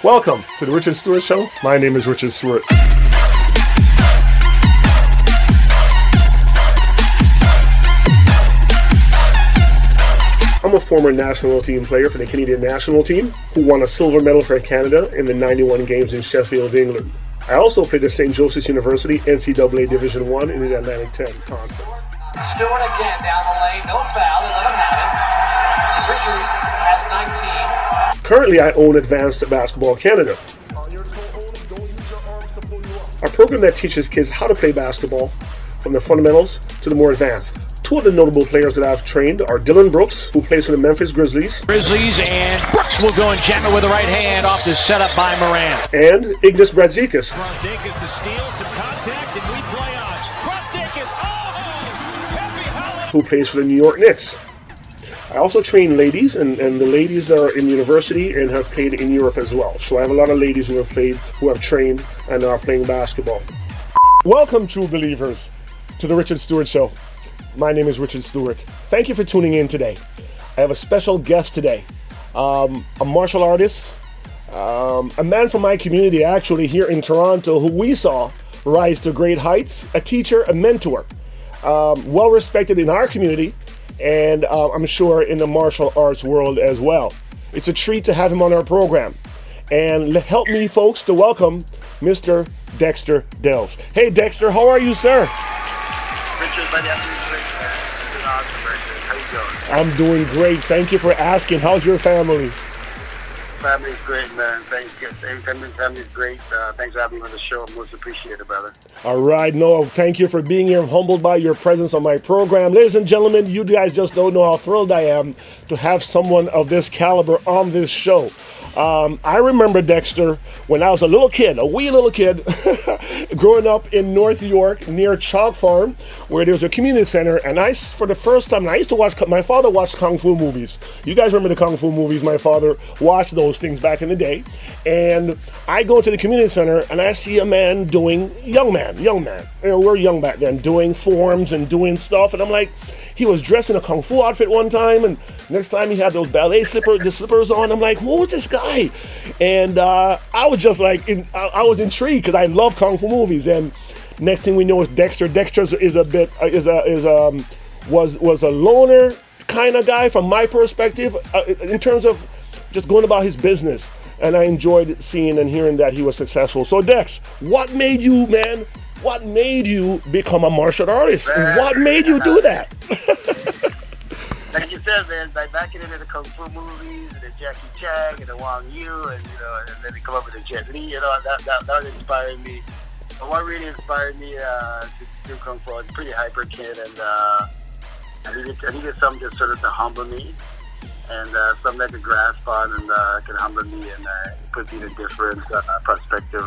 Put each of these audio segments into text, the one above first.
Welcome to the Richard Stewart Show. My name is Richard Stewart. I'm a former national team player for the Canadian national team who won a silver medal for Canada in the 91 games in Sheffield, England. I also played at St. Joseph's University NCAA Division I in the Atlantic 10 Conference. Stewart again down the lane, no foul, they let him have it. Richard has 19. Currently, I own Advanced Basketball Canada, a program that teaches kids how to play basketball from the fundamentals to the more advanced. Two of the notable players that I've trained are Dillon who plays for the Memphis Grizzlies, and Brooks will go and jam it with the right hand off the setup by Morant. And Ignas Brazdeikiz, Brazdeikiz to steal, some contact, and we play on. Brazdeikiz, happy holiday! who plays for the New York Knicks. I also train ladies, and the ladies that are in university and have played in Europe as well. So I have a lot of ladies who have trained and are playing basketball. Welcome, true believers, to the Richard Stewart Show. My name is Richard Stewart. Thank you for tuning in today. I have a special guest today, a martial artist, a man from my community actually here in Toronto who we saw rise to great heights, a teacher, a mentor, well respected in our community and I'm sure in the martial arts world as well. It's a treat to have him on our program. And help me folks to welcome Mr. Dexter Delves. Hey Dexter, how are you, sir? Richard, buddy, I'm doing great, man. It's been awesome, Richard. How you doing? I'm doing great. Thank you for asking. How's your family? Family's great, man. Thanks. Family's great. Thanks for having me on the show. I'm most appreciated, brother. All right. No, thank you for being here. I'm humbled by your presence on my program. Ladies and gentlemen, you guys just don't know how thrilled I am to have someone of this caliber on this show. I remember Dexter when I was a little kid, a wee little kid, growing up in North York near Chalk Farm, where there was a community center. And for the first time, I used to watch, my father watched Kung Fu movies. You guys remember the Kung Fu movies? My father watched those things back in the day. And I go to the community center and I see a man doing, young man, you know, we're young back then, doing forms and doing stuff. And I'm like, he was dressed in a Kung Fu outfit one time, and next time he had those ballet slippers on. I'm like, who is this guy? And I was just like, I was intrigued because I love Kung Fu movies. And next thing we know is Dexter. Dexter was a loner kind of guy from my perspective in terms of just going about his business. And I enjoyed seeing and hearing that he was successful. So Dex, what made you, man? What made you become a martial artist? Man. What made you do that? Like you said, man, back in the Kung Fu movies, and the Jackie Chan, and the Wang Yu, and and then they come up with the Jet Li, that inspired me. But what really inspired me to do Kung Fu, I was a pretty hyper kid, and I needed something to sort of to humble me, and something I could grasp on, and can humble me, and put me in a different perspective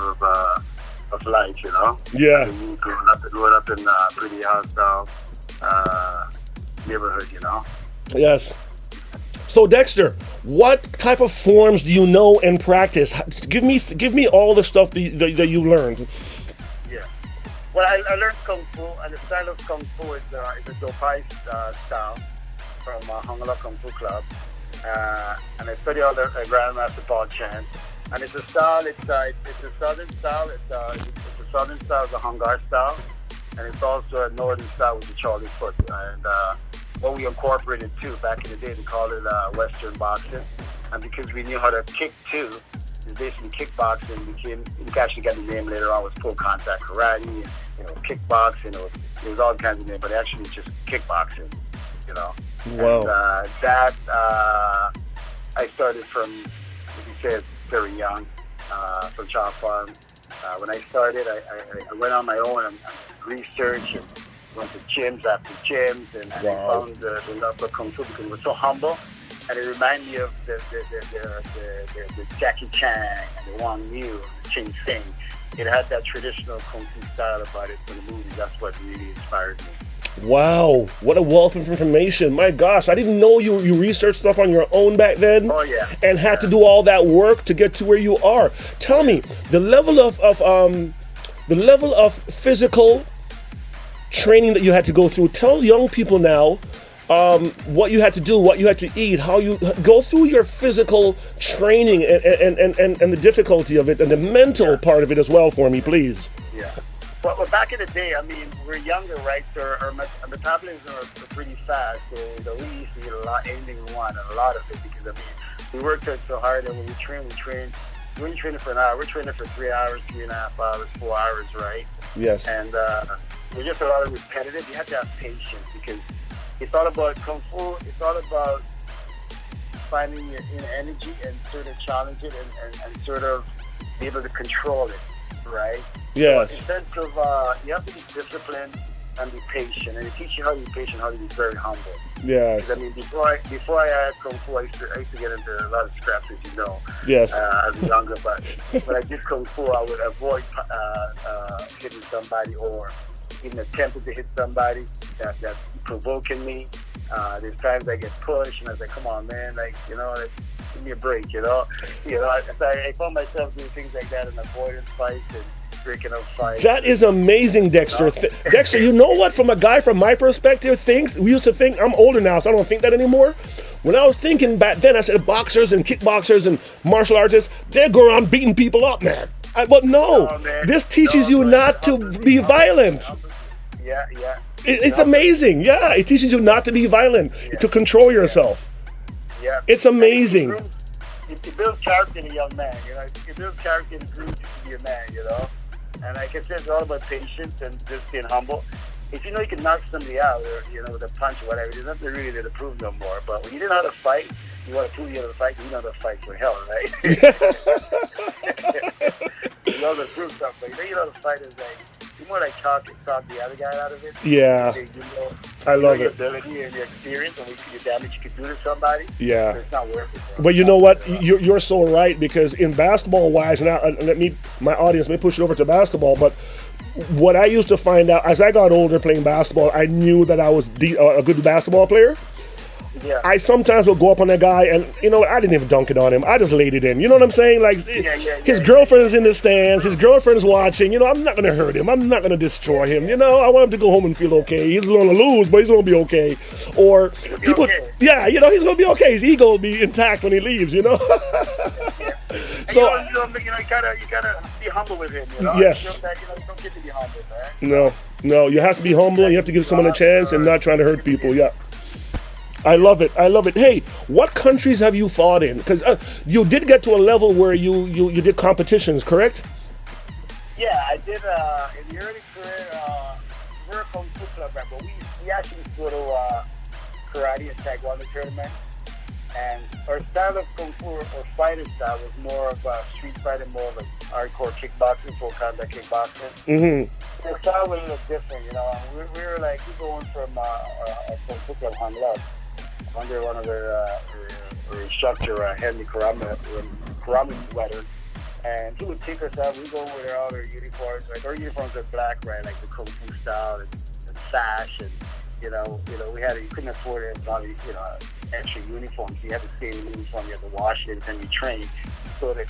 of life, you know? Yeah. Growing up in a pretty hostile neighborhood, you know? Yes. So Dexter, what type of forms do you know and practice? Give me all the stuff that you learned. Yeah. Well, I learned Kung Fu, and the style of Kung Fu is a Dopai style from Hongla Kung Fu Club. And I study under Grandmaster Paul Chan. And it's a style, it's a southern style, it's a southern style, it's a Hungar style, and it's also a northern style with the Charlie foot. And what we incorporated too, back in the day, they called it Western boxing. And because we knew how to kick too, it's basically kickboxing. We actually got the name later on, was full contact karate, and kickboxing, there was all kinds of names, but actually just kickboxing, you know. Wow. And I started from, as you said, very young, from Chalk Farm. When I started, I went on my own and researched and went to gyms after gyms, and I found the love for Kung Fu because it was so humble, and it reminded me of the Jackie Chan and the Wang Yu, the Ching Sing. It had that traditional Kung Fu style about it from the movie. That's what really inspired me. Wow, what a wealth of information. My gosh, I didn't know you researched stuff on your own back then. Oh, yeah. And had to do all that work to get to where you are. Tell me, the level of physical training that you had to go through. Tell young people now what you had to do, what you had to eat, how you go through your physical training and the difficulty of it and the mental part of it as well for me, please. Yeah. Well, back in the day, I mean, we're younger, right? So our metabolism are pretty fast. So we used to eat a lot, anything we want, and a lot of it, because I mean, we worked so hard, and when we train. We ain't training for an hour. We're training for 3 hours, 3.5 hours, 4 hours, right? Yes. And we're just a lot of repetitive. You have to have patience, because it's all about Kung Fu. It's all about finding your inner energy and sort of challenge it and sort of be able to control it, right? Yes. So in terms of, you have to be disciplined and be patient. And it teaches you how to be patient, how to be very humble. Yes. I mean, before I had Kung Fu, I used to get into a lot of scraps, as you know. Yes. As a younger, but when I did Kung Fu, I would avoid hitting somebody or even attempting to hit somebody that's provoking me. There's times I get pushed, and I was like, "Come on, man! Like, you know, like, give me a break." You know. I found myself doing things like that in avoidance fights and breaking up fights. That is amazing, Dexter. Dexter, you know what? From a guy from my perspective, we used to think, I'm older now, so I don't think that anymore. When I was thinking back then, I said boxers and kickboxers and martial artists, they go around beating people up, man. But no, this teaches you not to be violent. Yeah. It's amazing. Yeah, it teaches you not to be violent, to control yourself. Yeah. It's amazing. It builds character in a young man, you know. It builds character and grooves you to be a man, you know. And like I said, it's all about patience and just being humble. If you know you can knock somebody out, or, you know, with a punch or whatever, there's nothing really to prove no more. But when you didn't know how to fight, you want to prove you know how to fight, you know how to fight for hell, right? You know how to prove something. You know how to fight is like, you more like talk the other guy out of it. Yeah. I love it. Your ability and your experience and your damage you could do to somebody. Yeah. It's not worth it. But you know what? You're so right, because in basketball-wise, now my audience may push it over to basketball, but what I used to find out as I got older playing basketball, I knew that I was a good basketball player. Yeah. I sometimes would go up on a guy and, you know, I didn't even dunk it on him. I just laid it in. You know what I'm saying? Like, his girlfriend is in the stands. His girlfriend's watching. You know, I'm not going to hurt him. I'm not going to destroy him. You know, I want him to go home and feel okay. He's going to lose, but he's going to be okay. Or people, yeah, you know, he's going to be okay. His ego will be intact when he leaves, you know? So, you gotta be humble with him, you know? Yes. You don't get to be humble, man. No, you have to be humble. You have to give someone a chance and not trying to hurt people, yeah. I love it. Hey, what countries have you fought in? Because you did get to a level where you did competitions, correct? Yeah, I did. In the early career, we're a Kung Fu club, right? But we actually go to karate and taekwondo tournaments. And our style of Kung Fu or fighting style was more of street fighting, more of like hardcore kickboxing, full contact kickboxing. Mm-hmm. The style was a little different, you know. We were going from a Kung Fu club, Hung Love, under one of their instructor, Henry Karama Weather. And he would take us out. We go with all our uniforms. Like, our uniforms are black, right? Like the Kung Fu style and sash. And, you couldn't afford it. Extra uniforms. You had to stay in the uniform. You had to wash it and you train. So the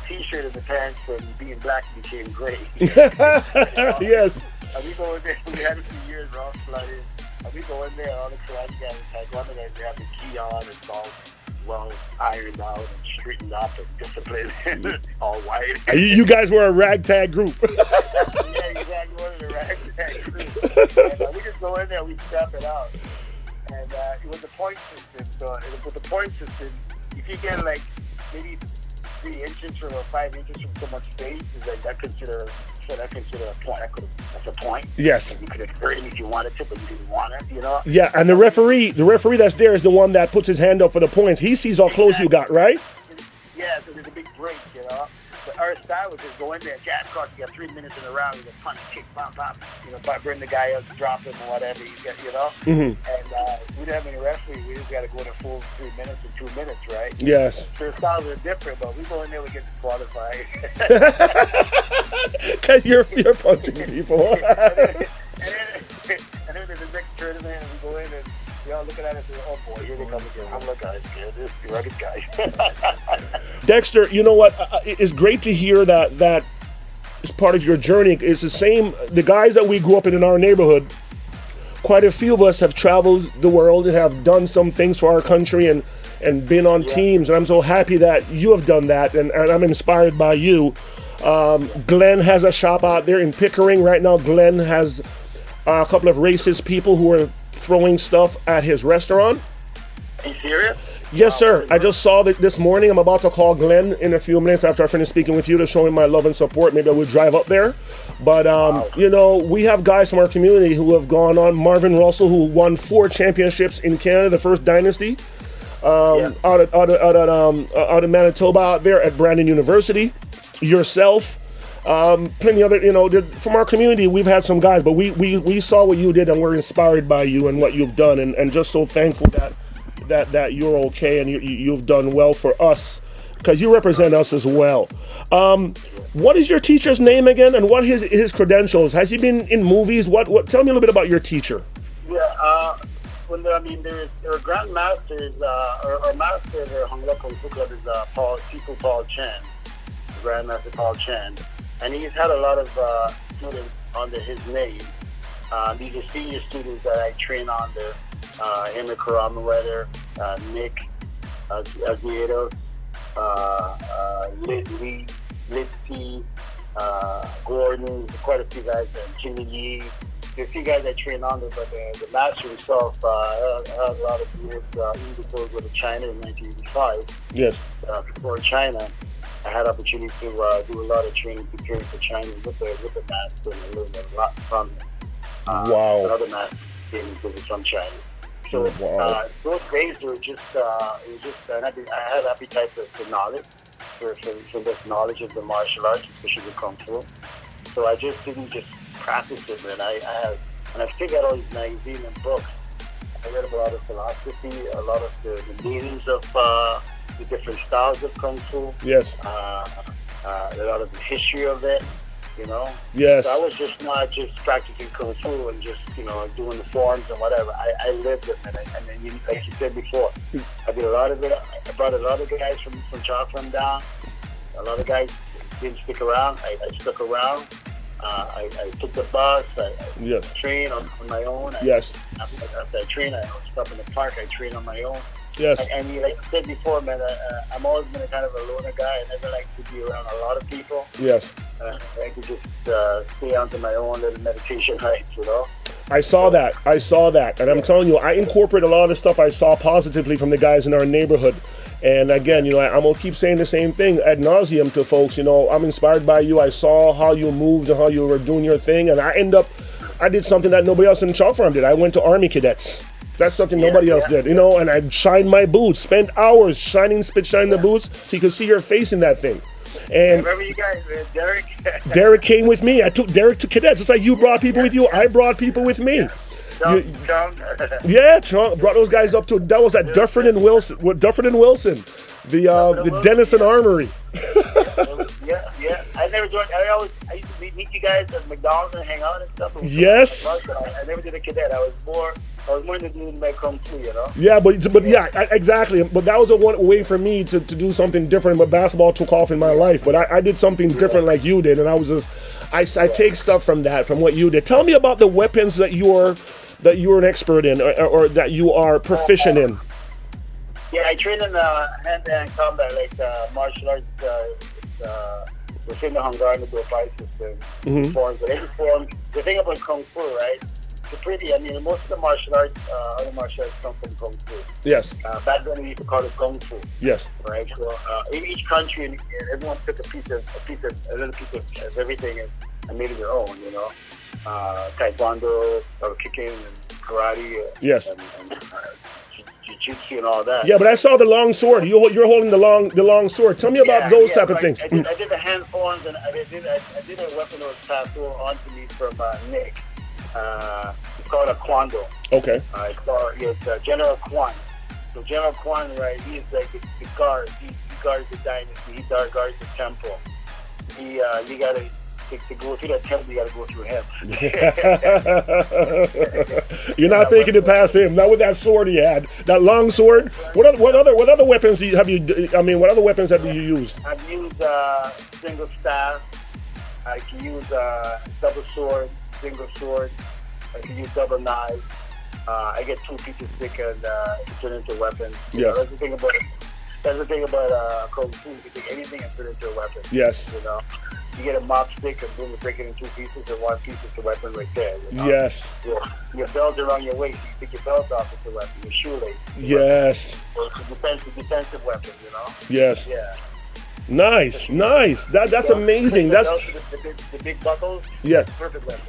t-shirt and the pants from being black became gray. Yes. And we go in there. We had a few years, we're all flooded. And we go in there, all the karate guys and taekwondo guys, they have the key on. It's all well ironed out and straightened up and disciplined. All white. You guys were a ragtag group. Yeah, exactly. One of the ragtag group. And we just go in there, we step it out. And it was a point system. So with the point system, if you get like maybe 3 inches or 5 inches from someone's face, is like I consider a point. That's a point. Yes. You could have hurt him if you wanted to, but you didn't want it. You know. Yeah, and the referee that's there is the one that puts his hand up for the points. He sees how close you got, right? Yeah. So there's a big break, you know. But our style was just go in there, jab cross. You got 3 minutes in a round. You punch, kick, pop, bring the guy up, drop him or whatever. You know. Mm-hmm. And we didn't have any referee. We just got to go in a full 3 minutes and 2 minutes, right? Yes. So the styles are different, but we go in there, we get disqualified. Because you're punching people. and then there's the next tournament, and we go in and we all looking at it and say, oh boy, here they come again. I'm like, guys, this is the rugged guy. Dexter, you know what? It's great to hear that is part of your journey. It's the same, the guys that we grew up in our neighborhood, quite a few of us have traveled the world and have done some things for our country and been on teams, and I'm so happy that you have done that, and I'm inspired by you. Glenn has a shop out there in Pickering right now. Glenn has a couple of racist people who are throwing stuff at his restaurant. Are you serious? Yes, sir. I just saw that this morning. I'm about to call Glenn in a few minutes after I finish speaking with you to show him my love and support. Maybe I would drive up there. But, you know, we have guys from our community who have gone on. Marvin Russell, who won 4 championships in Canada, the first dynasty, out of Manitoba out there at Brandon University. Yourself. Plenty other, you know, from our community, we've had some guys, but we saw what you did and we're inspired by you and what you've done, and just so thankful that you're okay and you've done well for us, because you represent us as well. What is your teacher's name again, and what his credentials? Has he been in movies? What? Tell me a little bit about your teacher. Yeah, there are grandmasters, or master of the Hong Kong Kung Fu Club is Paul Chan, Grandmaster Paul Chan, and he's had a lot of students under his name. These are senior students that I train under. Him and Karama Weather, Nick, Aguero, Liz P, Gordon, quite a few guys, Jimmy Yee. There are a few guys I train under, but the master himself had a lot of years even before we go to China in 1985. Yes. Before China, I had opportunity to do a lot of training preparing for China with the master and learn a lot from him. Wow. Another master came from China. So those days were just, I had appetite for knowledge, for this knowledge of the martial arts, especially the Kung Fu. So I just didn't just practice it, and I figured out all these magazines and books. I read about a lot of philosophy, a lot of the meanings of the different styles of Kung Fu. Yes. A lot of the history of it. You know? Yes. So I was just not just practicing Kung Fu and just, you know, doing the forms and whatever. I lived it, and then, like you said before, I did a lot of it. I brought a lot of guys from Chatham down. A lot of guys didn't stick around. I stuck around. I took the bus. I trained on my own. After I trained, I stop in the park. I trained on my own. Yes. And like I said before, man, I'm always been a kind of a loner guy. I never like to be around a lot of people. Yes. I like to just stay onto my own little meditation hikes, you know? I saw that. And I'm telling you, I incorporate a lot of the stuff I saw positively from the guys in our neighborhood. And again, you know, I'm going to keep saying the same thing ad nauseum to folks. You know, I'm inspired by you. I saw how you moved and how you were doing your thing. And I did something that nobody else in the Chalk Farm did. I went to Army Cadets. That's something nobody else did, you know, and I shined my boots, spent hours shining the boots so you could see your face in that thing. And I remember you guys, Derek. Derek came with me. I took Derek to Cadets. It's like you brought people with you. I brought people with me. Chong brought those guys up to, that was at Dufferin and Wilson, the Denison Armory. I never joined. I used to meet you guys at McDonald's and hang out and stuff. Yes. I never did a cadet. I was more into doing my Kung Fu, you know? Yeah, but exactly. But that was a way for me to do something different. But basketball took off in my life. But I did something different like you did. And I was just, I take stuff from what you did. Tell me about the weapons that you're an expert in or that you are proficient in. Yeah, I train in hand-to-hand combat, like martial arts, within the Hungarian Dopai system. Forms, but every form, the thing about Kung Fu, right? Most of the martial arts, other martial arts come from Kung Fu. Yes. Back then we used to call it Kung Fu. Yes. Right. So in each country, and everyone took a little piece of everything and made it their own. You know, Taekwondo, kicking, and karate. Yes. And jiu-jitsu and all that. Yeah, but I saw the long sword. You're holding the long sword. Tell me about those type of things. I did the hand forms, and I did a weapon that was passed on to me from Nick. It's called a Kwando. Okay. It's General Kwan. So General Kwan, right? He's like the guard. He guards the dynasty. He guards the temple. You gotta to go through that temple. You gotta go through him. You're not thinking it past him. Not with that sword he had. That long sword. What other weapons have you? I mean, what other weapons have you used? I've used single staff. I can use double sword, single sword. I can use double knives. I get 2 pieces thick and turn into a weapon. Yes. That's the thing about Kung Fu. You can take anything and turn it into a weapon. Yes. You know, you get a mop stick and boom, you break it in 2 pieces, and 1 piece is a weapon right there. You know? Yes. Your belt around your waist, you take your belt off, it's a weapon. Your shoelace. Yes. So it's a defensive weapon, you know? Yes. Yeah. Nice. That's amazing. That's the big buckles. Yeah. Perfect weapon.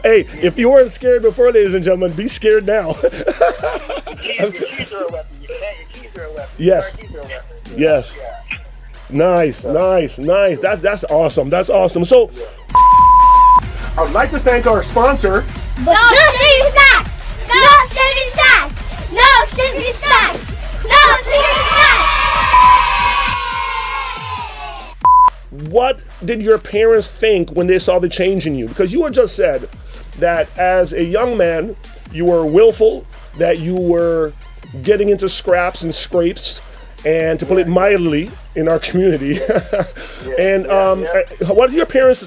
Hey, if you weren't scared before, ladies and gentlemen, be scared now. Your keys are a weapon. Your keys are a weapon. Yes. Your keys are a weapon. Yes. Yeah. Nice. That's awesome. That's awesome. So, I would like to thank our sponsor. No sugary snacks! No sugary snacks! No sugary snacks! No sugary snacks! What did your parents think when they saw the change in you? Because you had just said that as a young man, you were willful, that you were getting into scraps and scrapes, and to put it mildly, in our community. What did your parents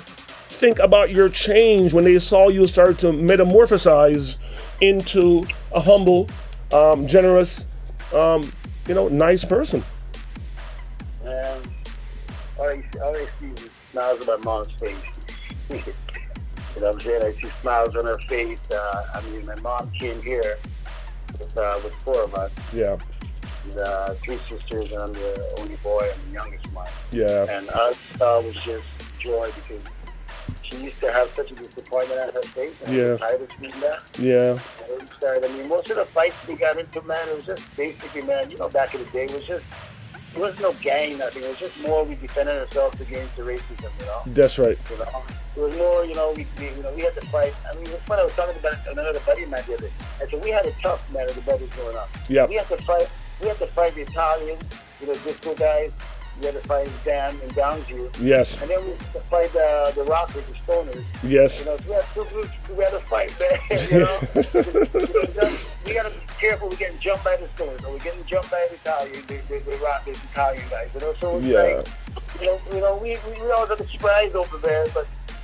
think about your change when they saw you start to metamorphosize into a humble, generous, nice person? All I see is smiles on my mom's face. You know what I'm saying? I see smiles on her face. My mom came here with 4 of us. Yeah. And, 3 sisters, and I'm the only boy. I'm the youngest one. Yeah. And us was just joy because she used to have such a disappointment on her face. And I was tired of seeing that. Yeah. And most of the fights we got into, man, it was just basically, man, back in the day, it was no gang, nothing. It was just more we defended ourselves against the racism, That's right. It was more, we had to fight. I mean, it was fun. I was talking about another buddy of mine the other day. I said, we had it tough, man, as the brothers growing up. Yeah. We had to fight the Italians, disco guys. We had to fight Dan and Downsview. Yes. And then we had to fight the Rockers, the Stoners. Yes. So we had 2 groups. We had to fight, man. We got to be careful. We're getting jumped by the Stoners, or we're getting jumped by the Italian, the Italian guys. So it's like, we all got the surprise over there.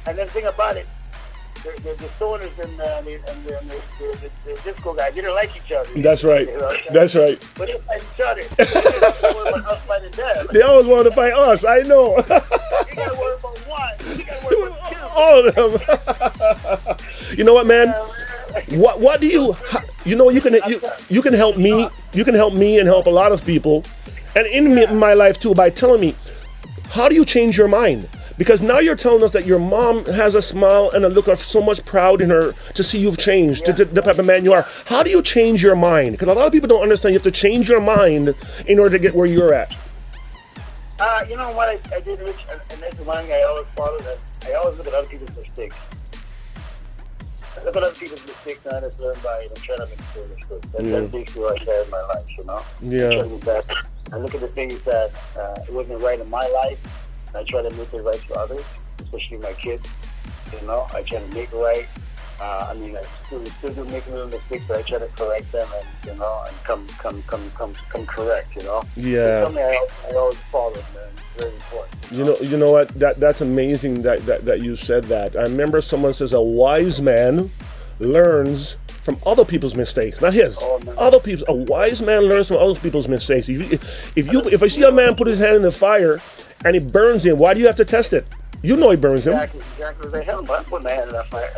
And then the thing about it, the Stoners and the disco guys didn't like each other. That's right. That's right. But they fight each other. Us fighting them. They always wanted to fight us. I know. You gotta worry about one. You gotta worry about 2. All of them. You know what, man? What do you? You can help me. You can help me and help a lot of people, and in my life too, by telling me, how do you change your mind? Because now you're telling us that your mom has a smile and a look of so much proud in her to see you've changed to the type of man you are. How do you change your mind? Because a lot of people don't understand you have to change your mind in order to get where you're at. You know what I did, Rich, and that's one thing I always follow. That I always look at other people's mistakes. I look at other people's mistakes and I just learn by trying to make sure mistakes. That's basically what I did in my life, Yeah. I look at the things that it wasn't right in my life. I try to make it right for others, especially my kids. I try to make it right. I still do make little mistakes, but I try to correct them and come correct. Yeah. Something I always follow, man. It's very important. You know what? That's amazing that you said that. I remember someone says a wise man learns from other people's mistakes, not his. Other people's. A wise man learns from other people's mistakes. If I see a man put his hand in the fire and it burns him, why do you have to test it? You know he burns him. Exactly. Like, hell, I put my hand in that fire.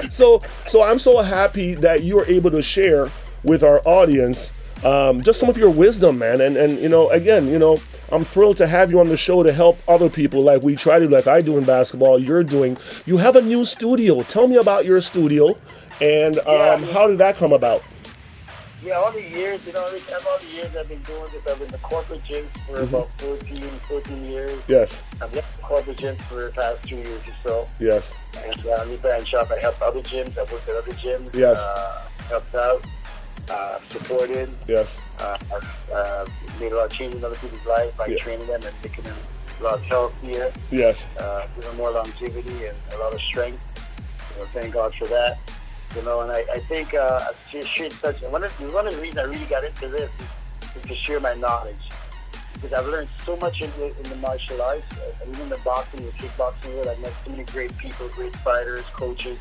So I'm so happy that you are able to share with our audience just some of your wisdom, man. And again, I'm thrilled to have you on the show to help other people like we try to, like I do in basketball, you're doing. You have a new studio. Tell me about your studio and how did that come about? Yeah, all the years, I've been doing this. I've been in the corporate gyms for about 14 years. Yes. I've been in the corporate gyms for the past 2 years or so. Yes. And we branch off. I help other gyms. I've worked at other gyms. Yes. Helped out. Supported. Yes. I've made a lot of changes in other people's lives by training them and making them a lot healthier. Yes. Giving them more longevity and a lot of strength. Thank God for that. And I think I've shared such. One of the reasons I really got into this is to share my knowledge. because I've learned so much in the martial arts, and even the boxing, the kickboxing world. I've met so many great people, great fighters, coaches,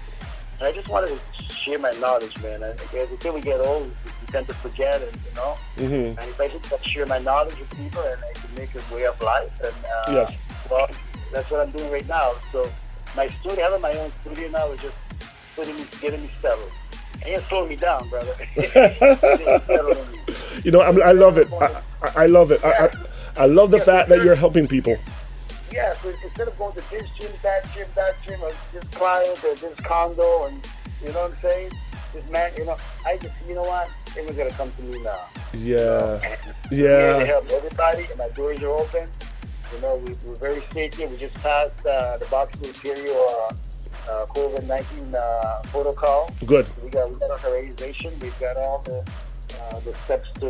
and I just wanted to share my knowledge, man. And until we get old, we tend to forget, and Mm-hmm. and if I just share my knowledge with people, and I can make a way of life, and Yes. well, that's what I'm doing right now. So my studio, having my own studio now, is just getting me settled. And you're slowing me down, brother. You know, I love it. I love it. I love the fact that you're helping people. Yeah, so instead of going to this gym, or this client, or this condo, and you know what I'm saying? This man, I just, you know what? Everyone's gonna come to me now. Yeah. I'm here to Yeah. help everybody, and my doors are open. We're very safe here. We just passed the Boxing Imperial COVID-19 protocol. Good. We got authorization. We've got all the steps to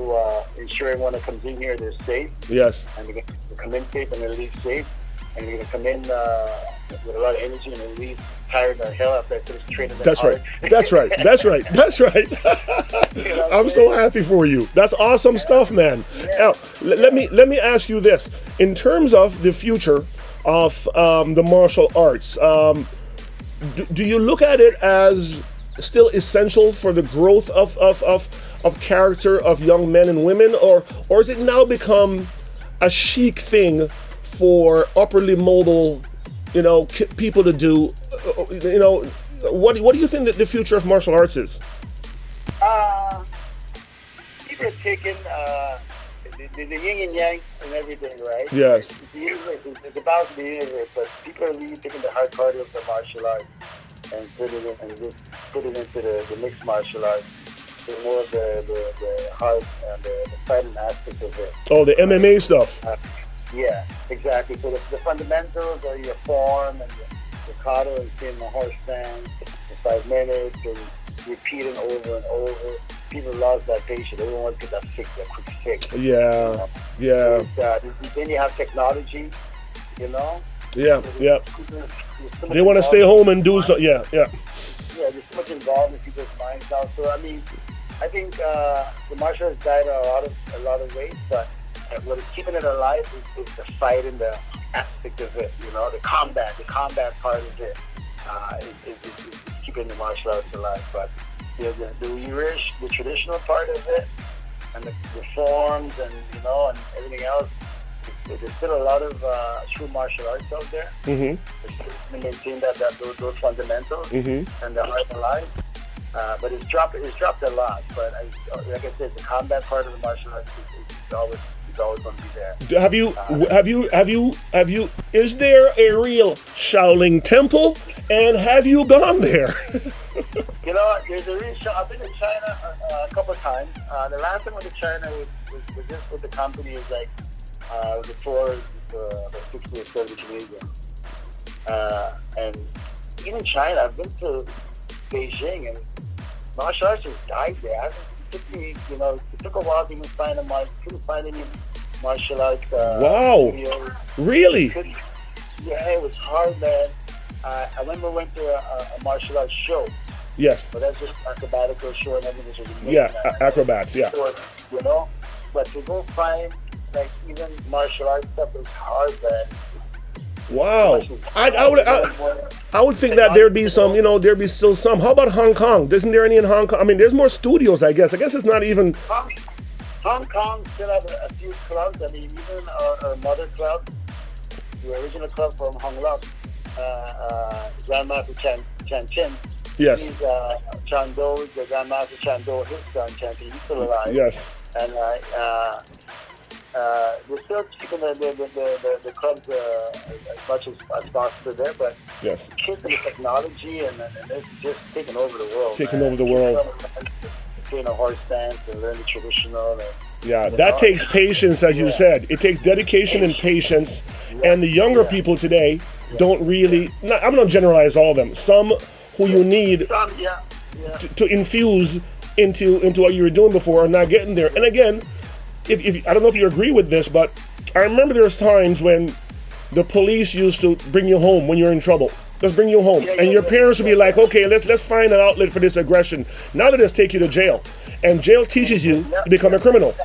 ensure everyone that comes in here, they're safe. Yes. And they're going to come in safe and they leave safe. And they're going to come in with a lot of energy and they leave tired the hell after I finish training. That's right. That's right. That's right. That's right. I'm so happy for you. That's awesome stuff, man. Now, let me ask you this: in terms of the future of the martial arts, do you look at it as still essential for the growth of character of young men and women, or has it now become a chic thing for upperly mobile, people to do? What do you think that the future of martial arts is? People are taking the yin and yang and everything, right? Yes. It's about the universe, but people are really taking the hard part of the martial arts and put it into the mixed martial arts. So more of the hard and the fighting aspect of it. Oh, the MMA stuff. Yeah, exactly. So the fundamentals are your form and your kata and in the horse stance for 5 minutes and repeating over and over. People lost that patience. Everyone wants to get that quick fix. Yeah, yeah. Then you have technology, Yeah, yeah. They want to stay home and do so. Yeah, yeah. Yeah, there's so much involved in people's minds now. So I think the martial arts died a lot of ways, but what is keeping it alive is the fight and the aspect of it. The combat part of it is keeping the martial arts alive. But the traditional part of it, and the forms and and everything else. There's still a lot of true martial arts out there. Mm-hmm. To maintain those fundamentals and the art alive. But it's dropped a lot. But like I said, the combat part of the martial arts is always going to be there. Have you? Is there a real Shaolin temple? And have you gone there? There's a real I've been to China a couple of times. The last time I went to China was just with the company. Is like before the 60 or 70 Canadians. And even China, I've been to Beijing, and martial arts just died there. It took a while to even find couldn't find any martial arts. Wow! Videos. Really? Yeah, it was hard, man. I remember went to a martial arts show. Yes. But that's just acrobatical show and everything. Yeah, acrobats. Yeah. But to go find even martial arts stuff is hard, man. Wow. I would think that there'd be some, there'd be still some. How about Hong Kong? Isn't there any in Hong Kong? I mean, there's more studios, I guess. I guess it's not even. Hong Kong still have a few clubs. I mean, even our mother club, the original club from Hong Kong, Grandmaster Chan Chin. Yes. He's Chan Do, the Grandmaster Chan Do, his son Chan Chin. He's still alive. Yes. And we're still keeping the clubs as much as possible there, but yes, kids and technology and it's just taking over the world. Taking over the world. Doing a horse stance and learn the traditional. Yeah, that takes patience, as you said. It takes dedication and patience. And the younger people today don't really. I'm not generalize all of them. Some who you need to infuse into what you were doing before are not getting there. And again, if I don't know if you agree with this, but I remember there's times when the police used to bring you home when you're in trouble. Let's bring you home. And your parents would be like, okay, let's find an outlet for this aggression. Now they just take you to jail. And jail teaches you to become a criminal.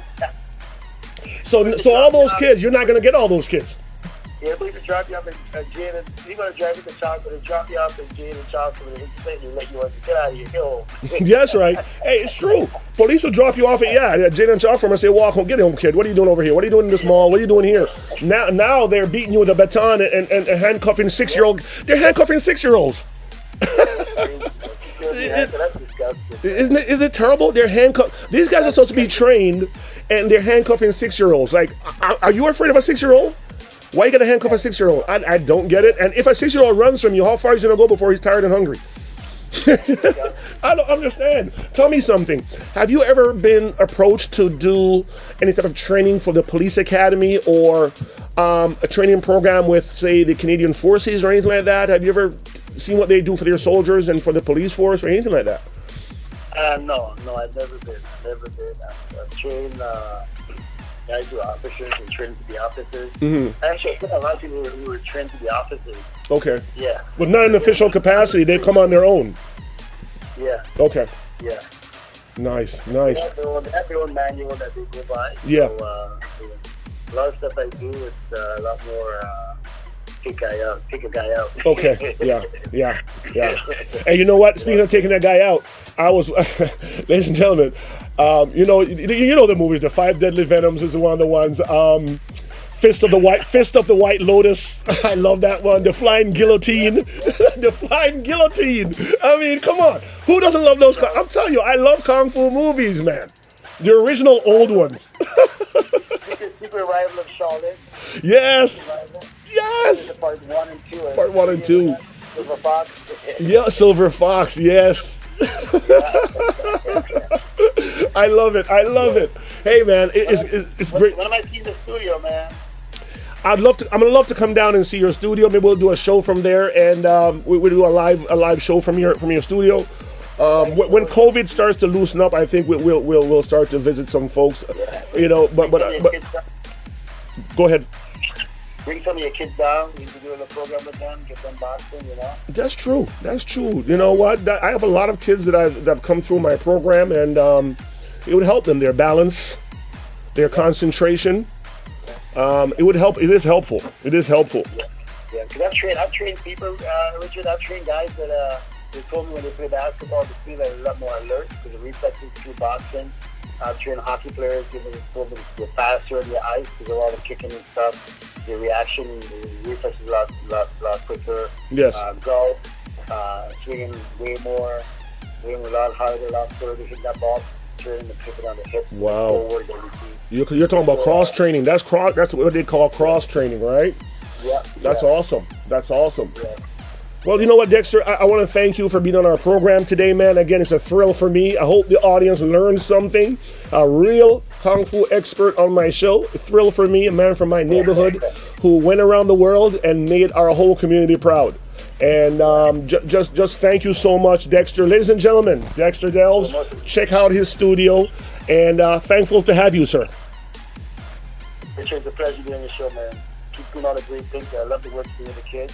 So all those kids, you're not going to get all those kids. Yeah, we can drop you off at Jane. He's going to drive you to Chocolate and drop you off at Jane and Chocolate and let you get out of here. Go home. Yes, right. Hey, it's true. Police will drop you off at Jane and Chocolate and say, walk home, get home, kid. What are you doing over here? What are you doing in this mall? What are you doing here? Now they're beating you with a baton and handcuffing 6-year-old. They're handcuffing 6-year-olds. Is it terrible? They're handcuffed. These guys are supposed to be trained, and they're handcuffing 6-year-olds. Like, are you afraid of a 6-year-old? Why you gotta handcuff a 6-year-old? I don't get it. And if a 6-year-old runs from you, how far is he gonna go before he's tired and hungry? I don't understand. Tell me something. Have you ever been approached to do any type of training for the police academy or a training program with, say, the Canadian Forces or anything like that? Have you ever seen what they do for their soldiers and for the police force or anything like that? No, I've never been. I've trained. I do officers and trained to be officers. Mm-hmm. Actually, I think a lot of people who were trained to be officers. Okay. Yeah. But not in official capacity. They come on their own. Yeah. Okay. Yeah. Nice. They have their own manual that they go by. Yeah. So, a lot of stuff I do is a lot more take a guy out. Okay. Yeah. And you know what? Speaking of taking that guy out, I was, ladies and gentlemen, you know the movies. The 5 Deadly Venoms is one of the ones. Fist of the White Lotus. I love that one. The Flying Guillotine. The Flying Guillotine. I mean, come on. Who doesn't love those? I'm telling you, I love Kung Fu movies, man. The original old ones. Secret Rival of Charlotte. Yes. Yes. Part 1 and 2. Part 1 and 2. Silver Fox. Yeah, Silver Fox. Yes. I love it. Hey, man, it's great. When am I seeing the studio, man? I'm gonna love to come down and see your studio. Maybe we'll do a show from there, and we'll do a live show from your studio. When COVID starts to loosen up, I think we'll start to visit some folks. You know, but go ahead. Bring some of your kids down. You can do a program with them, get them boxing, you know? That's true. You know what? I have a lot of kids that have come through my program, and it would help them. Their balance, their concentration. It would help. It is helpful. Yeah, because I've trained people, Richard. I've trained guys that they told me when they play basketball, the speed are a lot more alert because the reflexes through boxing. I've trained hockey players, told them they're faster on the ice because of all the kicking and stuff. The reaction, the reflex is a lot quicker. Yes. Golf, swinging way more, swinging a lot harder, a lot further, hitting that ball, turning the pivot on the hip. Wow. Forward, you're talking about cross training. That's what they call cross training, right? Yeah. That's awesome. Yeah. Well, you Yeah. know what, Dexter? I want to thank you for being on our program today, man. Again, it's a thrill for me. I hope the audience learned something. A real Kung Fu expert on my show. A thrill for me, a man from my neighborhood who went around the world and made our whole community proud. And just thank you so much, Dexter. Ladies and gentlemen, Dexter Delves, check out his studio. And thankful to have you, sir. Richard, it's a pleasure being on your show, man. Keep doing all the great things. I love the work you're doing with the kids.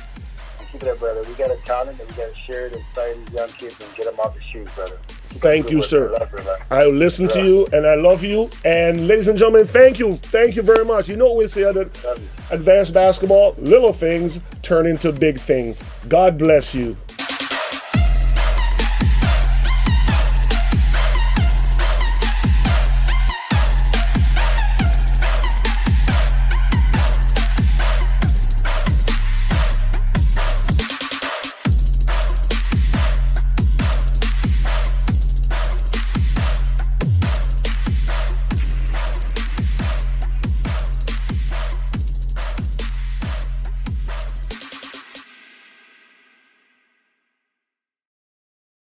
Keep it up, brother. We got a talent and we got to share it and inspire these young kids and get them off the shoes, brother. Thank you, sir. I listen to you and I love you. And ladies and gentlemen, thank you. Thank you very much. You know what we say at Advanced Basketball? Little things turn into big things. God bless you.